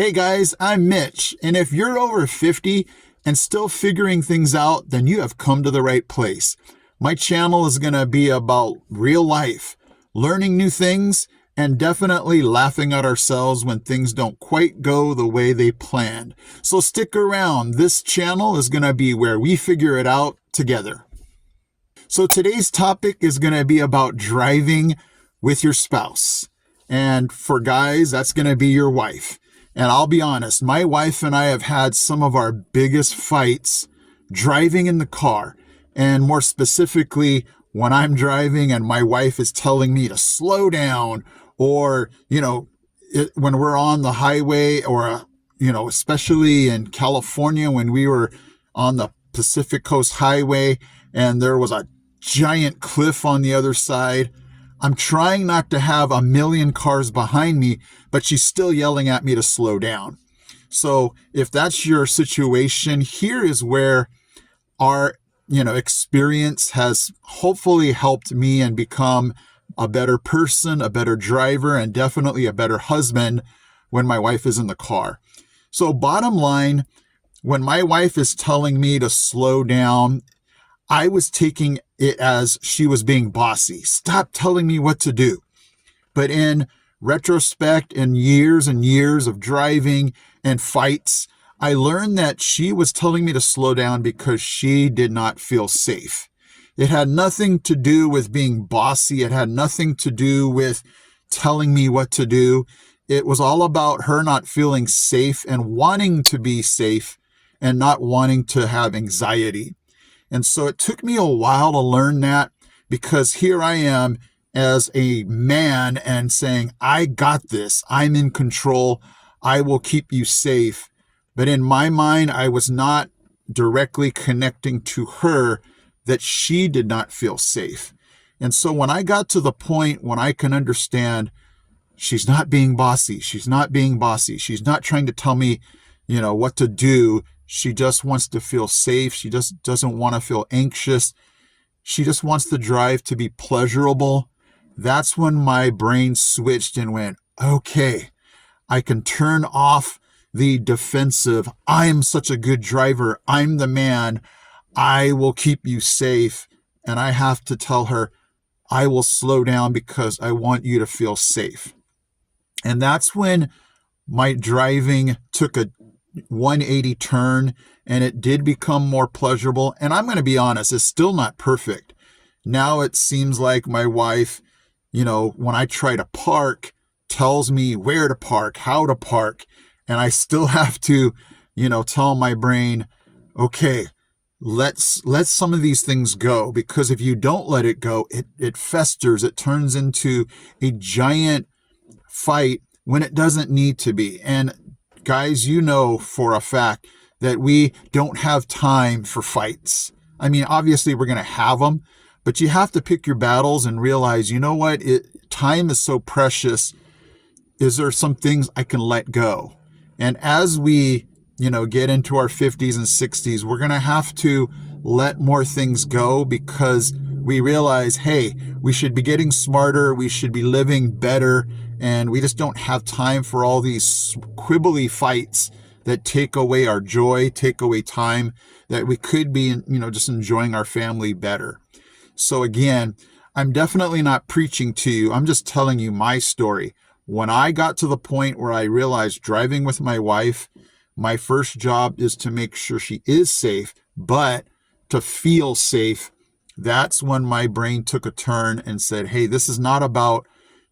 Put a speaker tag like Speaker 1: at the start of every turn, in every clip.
Speaker 1: Hey guys, I'm Mitch, and if you're over 50 and still figuring things out, then you have come to the right place. My channel is going to be about real life, learning new things, and definitely laughing at ourselves when things don't quite go the way they planned. So stick around. This channel is going to be where we figure it out together. So today's topic is going to be about driving with your spouse. And for guys, that's going to be your wife. And I'll be honest, my wife and I have had some of our biggest fights driving in the car. And more specifically, when I'm driving and my wife is telling me to slow down, or, when we're on the highway, or, especially in California when we were on the Pacific Coast Highway and there was a giant cliff on the other side. I'm trying not to have a million cars behind me, but she's still yelling at me to slow down. So if that's your situation, here is where our, experience has hopefully helped me and become a better person, a better driver, and definitely a better husband when my wife is in the car. So bottom line, when my wife is telling me to slow down, I was taking it as she was being bossy. Stop telling me what to do. But in retrospect, in years and years of driving and fights, I learned that she was telling me to slow down because she did not feel safe. It had nothing to do with being bossy. It had nothing to do with telling me what to do. It was all about her not feeling safe and wanting to be safe and not wanting to have anxiety. And so it took me a while to learn that, because here I am as a man and saying, I got this. I'm in control. I will keep you safe. But in my mind, I was not directly connecting to her that she did not feel safe. And so when I got to the point when I can understand she's not being bossy, she's not being bossy, she's not trying to tell me, what to do. She just wants to feel safe. She just doesn't want to feel anxious. She just wants the drive to be pleasurable. That's when my brain switched and went, okay, I can turn off the defensive. I'm such a good driver. I'm the man. I will keep you safe. And I have to tell her, I will slow down because I want you to feel safe. And that's when my driving took a 180 turn, and it did become more pleasurable. And I'm going to be honest, it's still not perfect. Now it seems like my wife, when I try to park, tells me where to park, how to park. And I still have to, tell my brain, okay, let's let some of these things go, because if you don't let it go, it festers. It turns into a giant fight when it doesn't need to be. And guys, for a fact that we don't have time for fights. I mean, obviously we're going to have them, but you have to pick your battles and realize, time is so precious. Is there some things I can let go? And as we, get into our 50s and 60s, we're going to have to let more things go, because we realize, hey, we should be getting smarter. We should be living better. And we just don't have time for all these quibbly fights that take away our joy, take away time that we could be, just enjoying our family better. So again, I'm definitely not preaching to you. I'm just telling you my story. When I got to the point where I realized driving with my wife, my first job is to make sure she is safe, but to feel safe. That's when my brain took a turn and said, hey, this is not about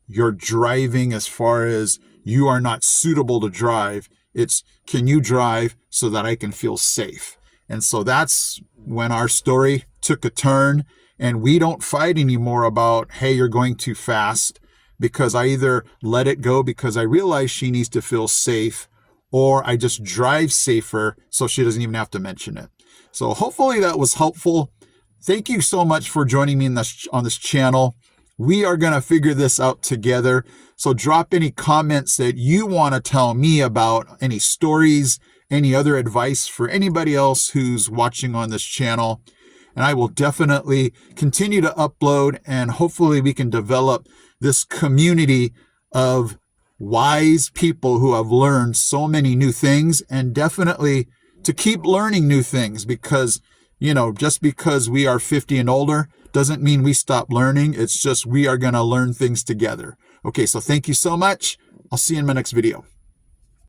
Speaker 1: your driving as far as you are not suitable to drive. It's, can you drive so that I can feel safe? And so that's when our story took a turn, and we don't fight anymore about, hey, you're going too fast, because I either let it go because I realize she needs to feel safe, or I just drive safer so she doesn't even have to mention it. So hopefully that was helpful. Thank you so much for joining me on this channel. We are going to figure this out together. So drop any comments that you want to tell me about, any stories, any other advice for anybody else who's watching on this channel. And I will definitely continue to upload, and hopefully we can develop this community of wise people who have learned so many new things, and definitely to keep learning new things, because, just because we are 50 and older doesn't mean we stop learning. It's just we are going to learn things together. Okay, so thank you so much. I'll see you in my next video.